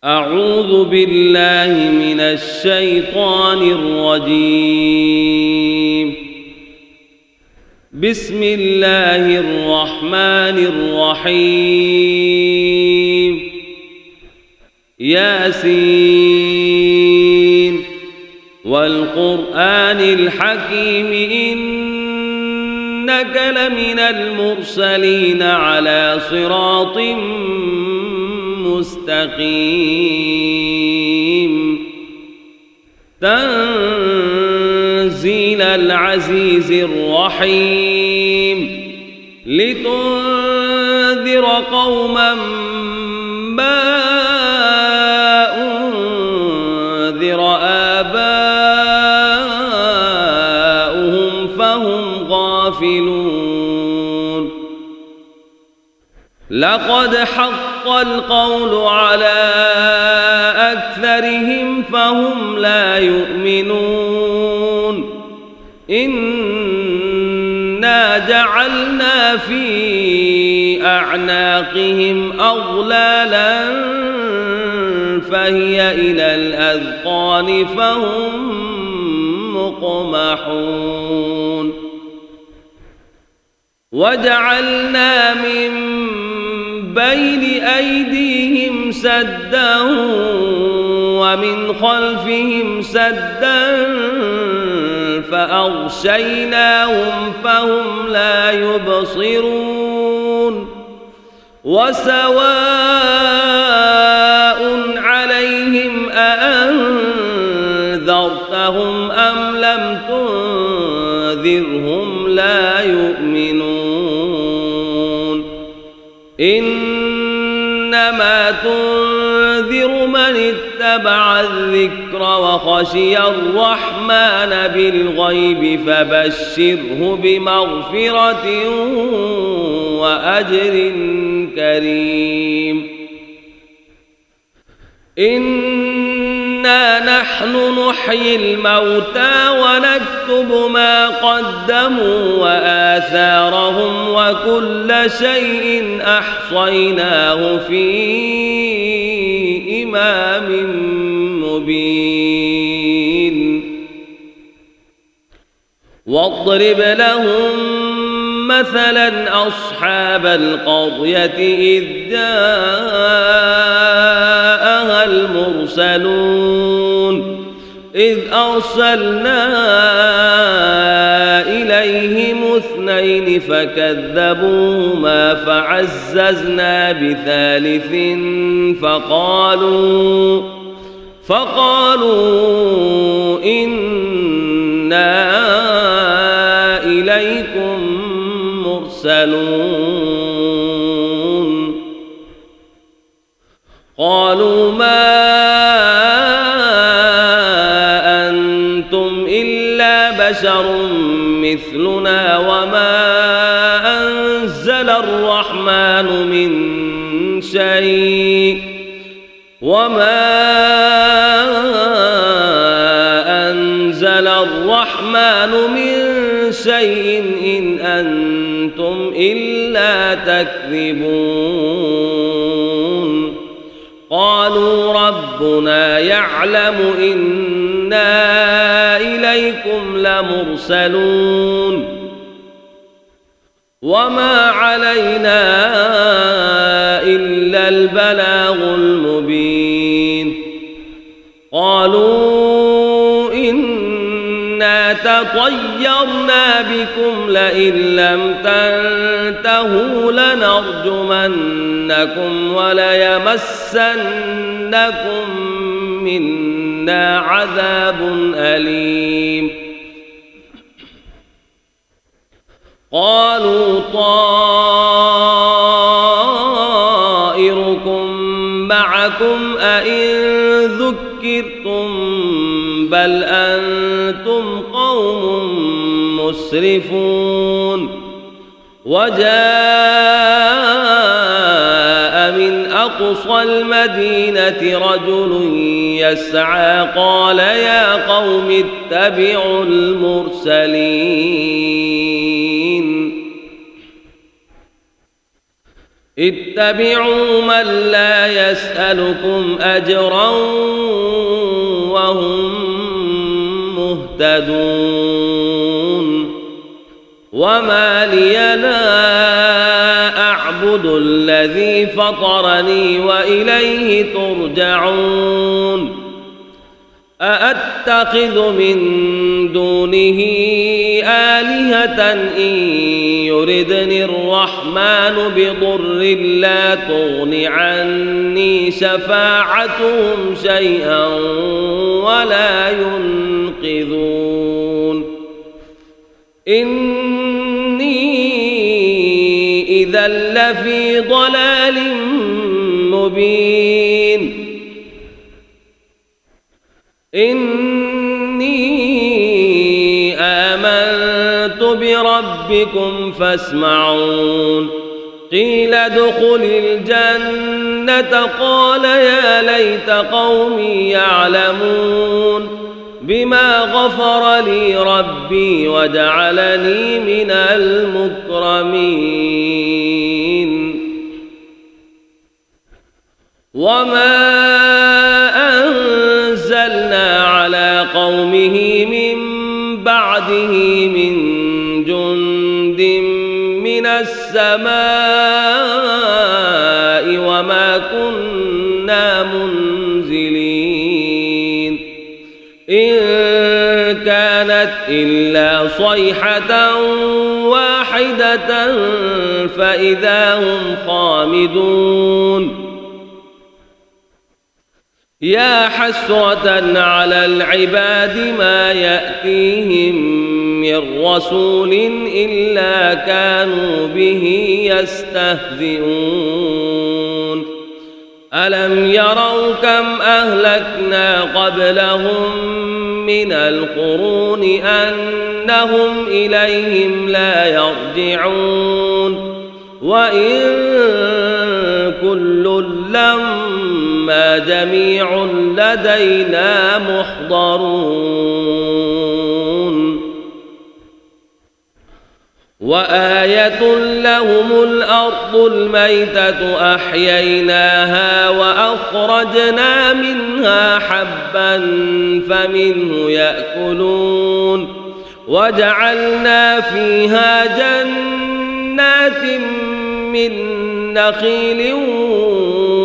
أعوذ بالله من الشيطان الرجيم. بسم الله الرحمن الرحيم. ياسين والقرآن الحكيم إنك لمن المرسلين على صراط مستقيم. تنزيل العزيز الرحيم. لتنذر قوما ما أنذر آباؤهم فهم غافلون. لقد حق القول على أكثرهم فهم لا يؤمنون. إنا جعلنا في أعناقهم أغلالا فهي إلى الأذقان فهم مقمحون. وجعلنا من بين أيديهم سدا ومن خلفهم سدا فأغشيناهم فهم لا يبصرون. وسواء عليهم أأنذرتهم أم لم تنذرهم لا يؤمنون. إنما تنذر من اتبع الذكر وخشي الرحمن بالغيب فبشره بمغفرة وأجر كريم. إنا نحن نحيي الموتى ونكتب ما قدموا وآثارهم وكل شيء أحصيناه في إمام مبين. واضرب لهم مثلا أصحاب القرية إذ جاءها المرسلون. إذ أرسلنا إليهم اثنين فكذبوهما فعززنا بثالث فقالوا إنا إليكم مرسلون. قالوا ما أنتم إلا بشر مثلنا وما أنزل الرحمن من شيء إن أنتم إلا تكذبون. قالوا ربنا يعلم إنا إليكم لمرسلون وما علينا إلا البلاغ المبين. قالوا إنا تطيرنا بكم لئن لم تنتهوا لنرجمنكم وليمسنكم منا عذاب أليم. قالوا طائركم معكم أئن ذكرتم بل أنتم قوم مسرفون. وجاء من أقصى المدينة رجل يسعى قال يا قوم اتبعوا المرسلين. اتبعوا من لا يسألكم أجرا وهم مهتدون وما لي لا أعبد الذي فطرني وإليه ترجعون أأتخذ من دونه آلهة إن يردني الرحمن بضر لا تغن عني شفاعتهم شيئا ولا ينقذون إني إذا لفي ضلال مبين إني آمنت بربكم فاسمعون قيل ادخل الجنة قال يا ليت قومي يعلمون بما غفر لي ربي وجعلني من المكرمين وما أنزلنا على قومه من بعده من جند من السماء وما كنا منزلين إن كانت إلا صيحة واحدة فإذا هم خامدون يا حسرة على العباد ما يأتيهم من رسول إلا كانوا به يستهزئون ألم يروا كم أهلكنا قبلهم من القرون أنهم إليهم لا يرجعون وإن كل لما جميع لدينا محضرون وآية لهم الأرض الميتة أحييناها وأخرجنا منها حبا فمنه يأكلون وجعلنا فيها جنات من نخيل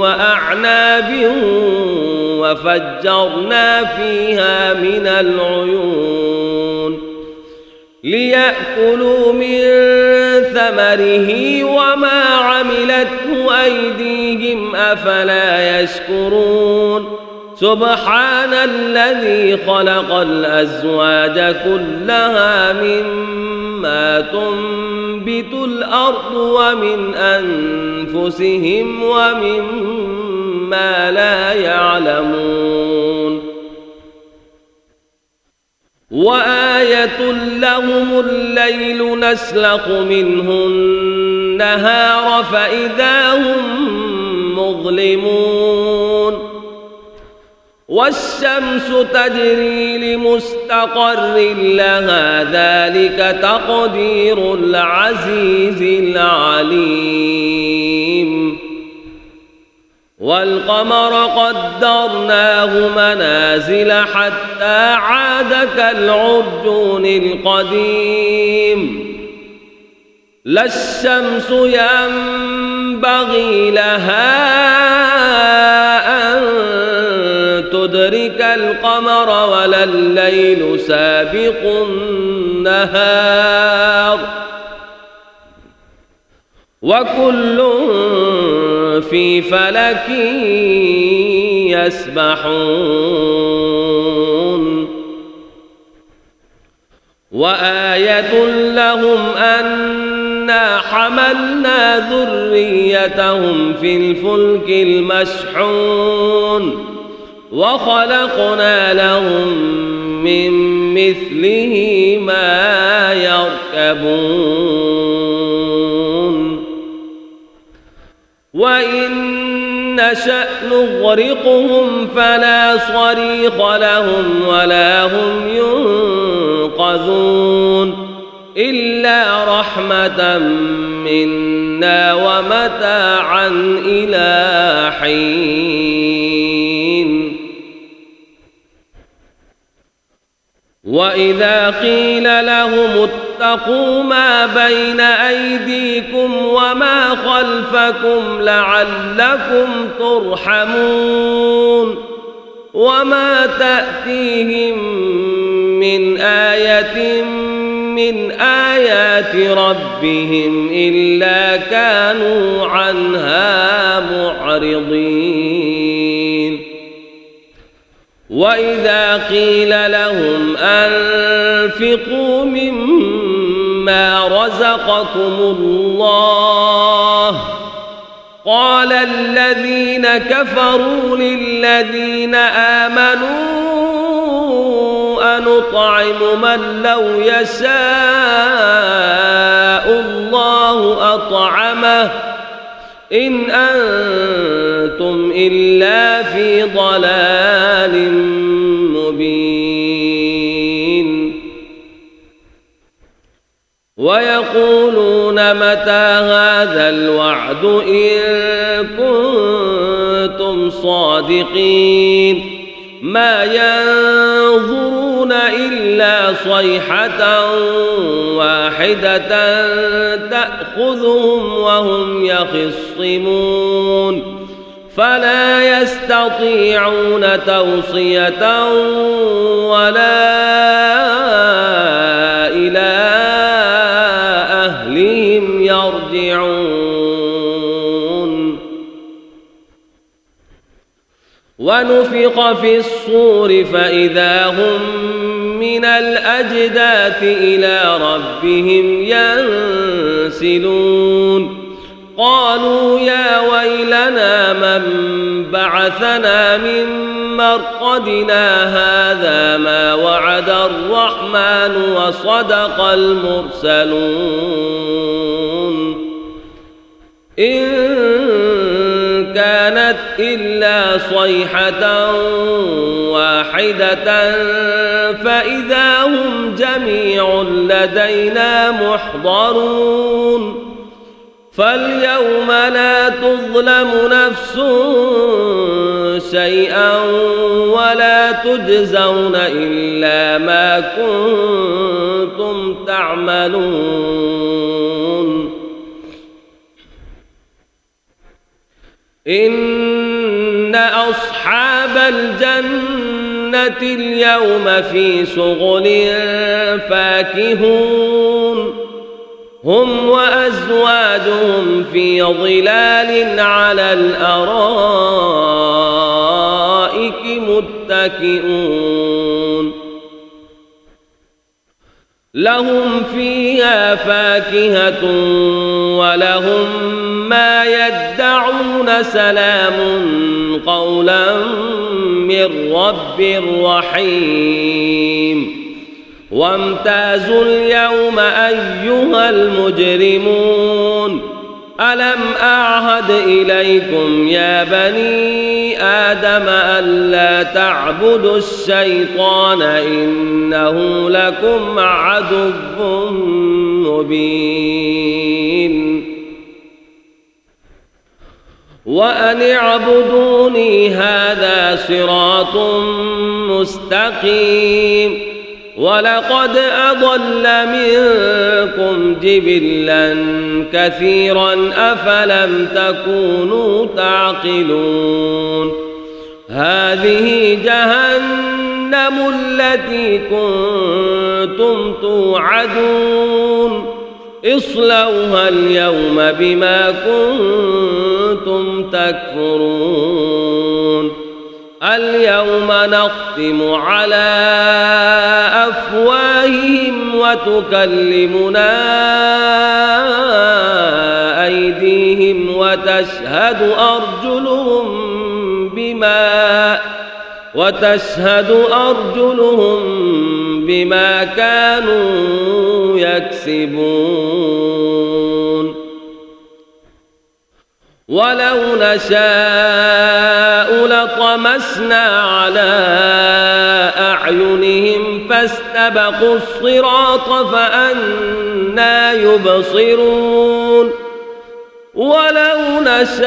وأعناب وفجرنا فيها من العيون ليأكلوا من ثمره وما عملته أيديهم أفلا يشكرون سبحان الذي خلق الأزواج كلها مما تنبت الأرض ومن أنفسهم ومما لا يعلمون وآية لهم الليل نسلخ منه النهار فإذا هم مظلمون والشمس تجري لمستقر لها ذلك تقدير العزيز العليم والقمر قدرناه منازل حتى عاد كالعرجون القديم لا الشمس ينبغي لها أن تدرك القمر ولا الليل سابق النهار وكل في فلك يسبحون وآية لهم أنا حملنا ذريتهم في الفلك المشحون وخلقنا لهم من مثله ما يركبون وإن نشأ نغرقهم فلا صريخ لهم ولا هم ينقذون إلا رحمة منا ومتاعا إلى حين. وإذا قيل لهم اتقوا ما بين أيديكم وما خلفكم لعلكم ترحمون وما تأتيهم من آية من آيات ربهم إلا كانوا عنها معرضين. وإذا قيل لهم أنفقوا مما رزقكم الله قال الذين كفروا للذين آمنوا أنطعم من لو يشاء الله أطعمه إن أنتم إلا في ضلال مبين. ويقولون متى هذا الوعد إن كنتم صادقين ما ينظرون إلا صيحة واحدة تأخذهم وهم يخصمون فلا يستطيعون توصية ولا إلى أهلهم يرجعون. ونفخ في الصور فإذا هم من الأجداث إلى ربهم ينسلون قالوا يا ويلنا من بعثنا من مرقدنا هذا ما وعد الرحمن وصدق المرسلون إن كانت إلا صيحة واحدة فإذا هم جميع لدينا محضرون. فاليوم لا تظلم نفس شيئا ولا تجزون إلا ما كنتم تعملون. إن أصحاب الجنة اليوم في شغل فاكهون هم وأزواجهم في ظلال على الأرائك متكئون لهم فيها فاكهة ولهم ما يدعون سلام قولا من رب رحيم. وامتازوا اليوم أيها المجرمون ألم أعهد إليكم يا بني آدم ألا تعبدوا الشيطان إنه لكم عدو مبين. وأن اعبدوني هذا صراط مستقيم. ولقد أضل منكم جبلا كثيرا أفلم تكونوا تعقلون. هذه جهنم التي كنتم توعدون اصلوها اليوم بما كنتم تكفرون. اليوم نختم على أفواههم وتكلمنا أيديهم وتشهد أرجلهم بما كانوا يكسبون. ولو نشاء لطمسنا على أعينهم فاستبقوا الصراط فأنى يبصرون ولو نشاء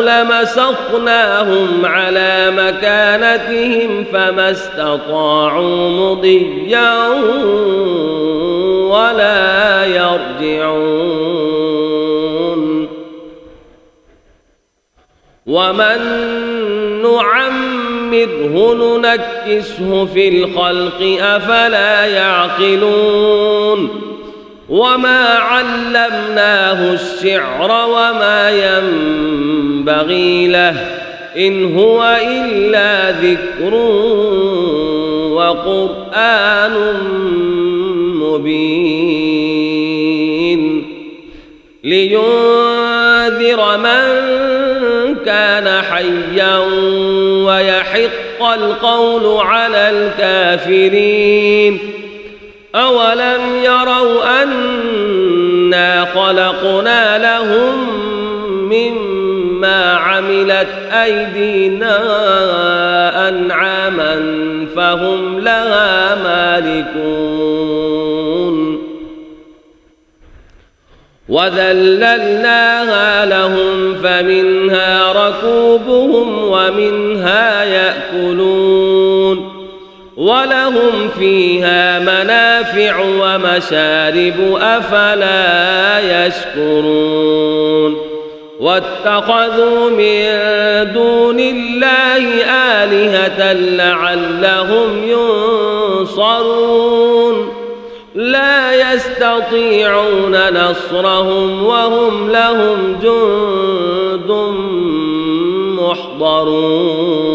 لمسخناهم على مكانتهم فما استطاعوا مضيا ولا يرجعون ومن نعمره ننكسه في الخلق أفلا يعقلون وما علمناه الشعر وما ينبغي له إن هو إلا ذكر وقرآن مبين لينذر من كان حيا ويحق القول على الكافرين أولم يروا أنا خلقنا لهم مما عملت أيدينا أنعاما فهم لها مالكون وذللناها لهم فمنها ركوبهم ومنها يأكلون ولهم فيها منافع ومشارب أفلا يشكرون واتخذوا من دون الله آلهة لعلهم ينصرون لا يستطيعون نصرهم وهم لهم جند محضرون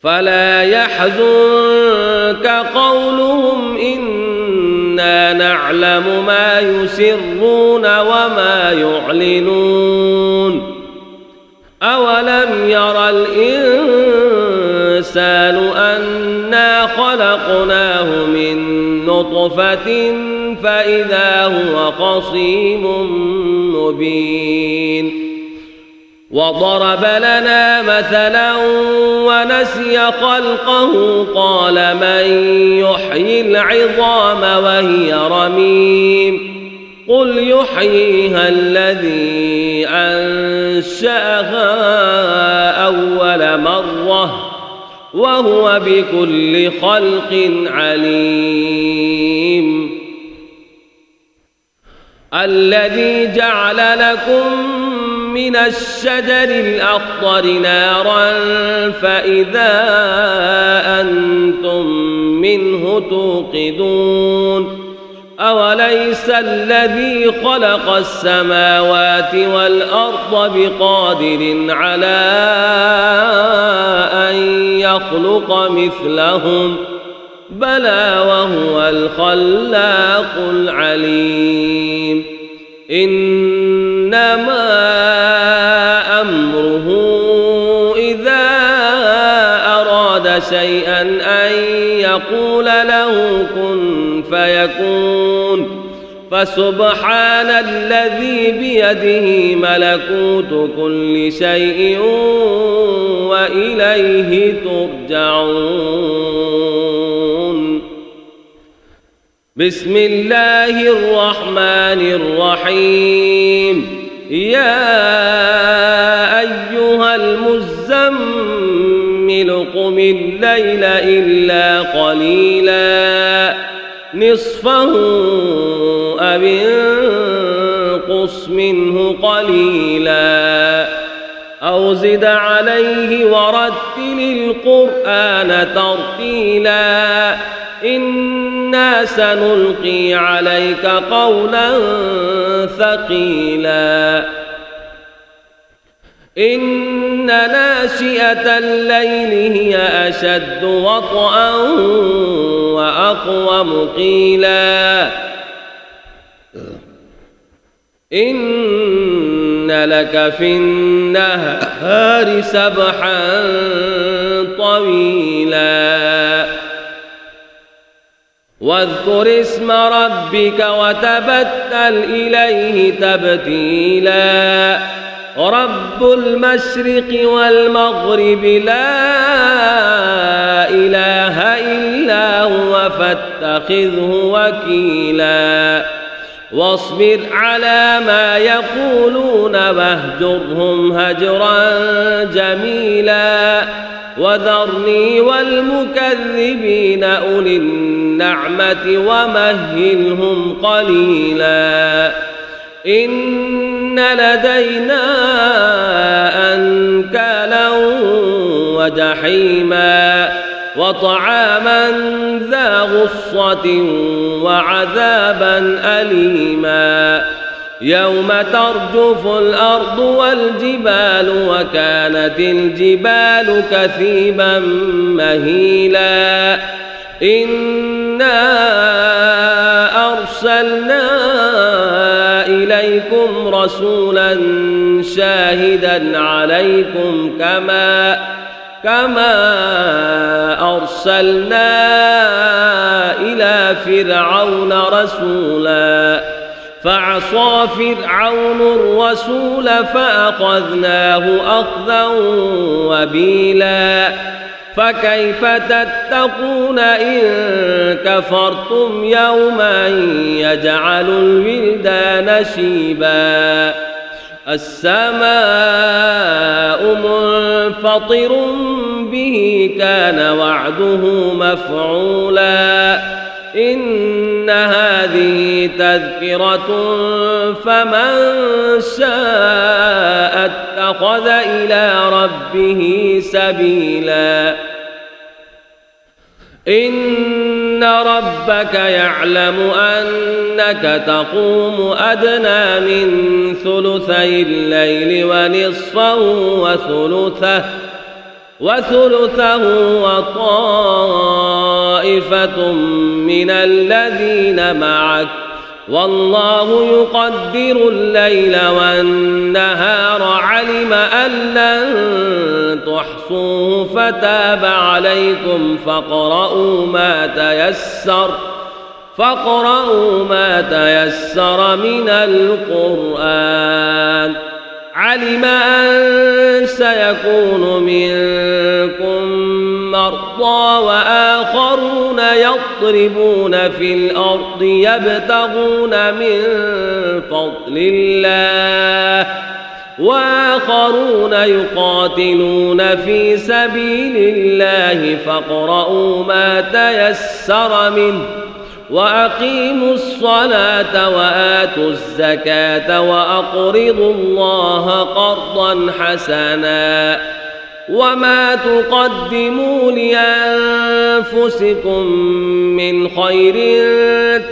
فلا يحزنك قولهم إنا نعلم ما يسرون وما يعلنون أولم ير الإنسان أنا خلقناه من نطفة فإذا هو خصيم مبين وضرب لنا مثلا ونسي خلقه قال من يحيي العظام وهي رميم قل يحييها الذي أنشأها أول مرة وهو بكل خلق عليم الذي جعل لكم من الشجر الأخضر نارا فإذا أنتم منه توقدون أوليس الذي خلق السماوات والأرض بقادر على أن يخلق مثلهم بلى وهو الخلاق العليم إنما أمره إذا أراد شيئا أن يقول له كن فيكون فسبحان الذي بيده ملكوت كل شيء وإليه ترجعون بسم الله الرحمن الرحيم يا أيها المزمل قم الليل إلا قليلا نصفه أو انقص منه قليلا أو زد عليه ورتل القرآن ترتيلا إنا سنلقي عليك قولا ثقيلا إن ناشئة الليل هي أشد وطئا وأقوم قيلا إن لك في النهار سبحا طويلا واذكر اسم ربك وتبتل إليه تبتيلا رب المشرق والمغرب لا إله إلا هو فاتخذه وكيلا واصبر على ما يقولون واهجرهم هجرا جميلا وذرني والمكذبين أولي النعمة ومهلهم قليلا إن لدينا أنكالا وجحيما وطعاما ذا غصة وعذابا أليما يوم ترجف الأرض والجبال وكانت الجبال كثيبا مهيلا إنا أرسلنا إليكم رسولا شاهدا عليكم كما أرسلنا إلى فرعون رسولا فعصى فرعون الرسول فأخذناه أخذا وبيلا فكيف تتقون إن كفرتم يوما يجعل الولدان شيبا السماء منفطر به كان وعده مفعولا إن هذه تذكرة فمن شاء اتخذ إلى ربه سبيلا إن ربك يعلم أنك تقوم أدنى من ثلثي الليل ونصفه وثلثه وطائفة من الذين معك والله يقدر الليل والنهار علم أن لن تحصوه فتاب عليكم فاقرؤوا ما تيسر من القرآن علم أن سيكون منكم مرضى وآخرون يضربون في الأرض يبتغون من فضل الله وآخرون يقاتلون في سبيل الله فاقرؤوا ما تيسر منه وأقيموا الصلاة وآتوا الزكاة وأقرضوا الله قرضا حسنا وما تقدموا لأنفسكم من خير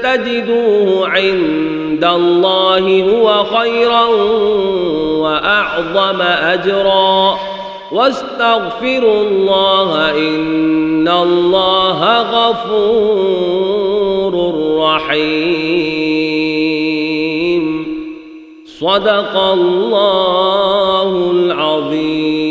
تجدوه عند الله هو خيرا وأعظم أجرا واستغفروا الله إن الله غفور رحيم صدق الله العظيم.